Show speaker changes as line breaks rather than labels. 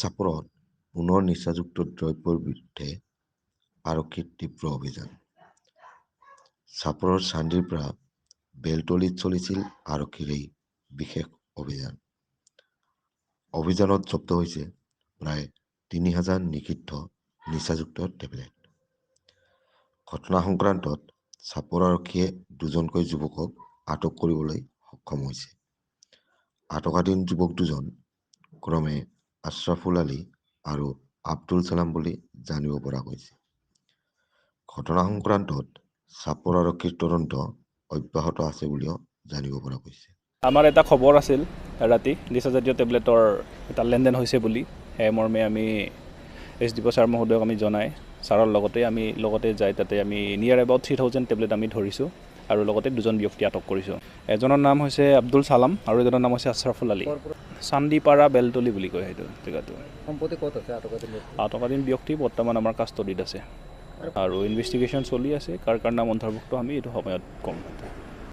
চাপৰত পুনৰ নিচাযুক্ত দ্ৰব্যৰ বিৰুদ্ধে আৰক্ষীৰ তীব্ৰ অভিযান। চাপৰৰ চান্দিৰ পৰা বেলতলিত চলিছিল আৰক্ষীৰ এই বিশেষ অভিযান। অভিযানত জব্দ হৈছে প্ৰায় ৩,০০০ নিষিদ্ধ নিচাযুক্ত টেবলেট। ঘটনা সংক্ৰান্তত চাপৰ আৰক্ষীয়ে দুজনকৈ যুৱকক আটক কৰিবলৈ সক্ষম হৈছে। আটকাধীন যুৱক দুজন ক্ৰমে আশ্ৰাফুল আলী আৰু আব্দুল ছালাম বুলি জানিব পৰা গৈছে। ঘটনা সংক্ৰান্তত চাপৰ আৰক্ষীৰ তদন্ত অব্যাহত আছে বুলিও জানিব পৰা গৈছে।
আমাৰ এটা খবৰ আছিল ৰাতি নিচাজাতীয় টেবলেটৰ এটা লেনদেন হৈছে বুলি। সেই মৰ্মে আমি SDP ছাৰ মহোদয়ক আমি জনাই ছাৰৰ লগতে যাই তাতে আমি নিয়াৰ এবাউট 3,000 টেবলেট আমি ধৰিছোঁ আৰু লগতে দুজন ব্যক্তি আটক কৰিছোঁ। এজনৰ নাম হৈছে আব্দুল ছালাম আৰু এজনৰ নাম হৈছে আশ্ৰাফুল আলী। চান্দিপাৰা বেলতলি বুলি কয় সেইটো জেগাটো।
সম্পত্তি ক'ত আছে
আটকাধীন ব্যক্তি বৰ্তমান আমাৰ কাষ্টডিত আছে আৰু ইনভেষ্টিগেশ্যন চলি আছে। কাৰ নাম অন্তৰ্ভুক্ত আমি এইটো সময়ত কম।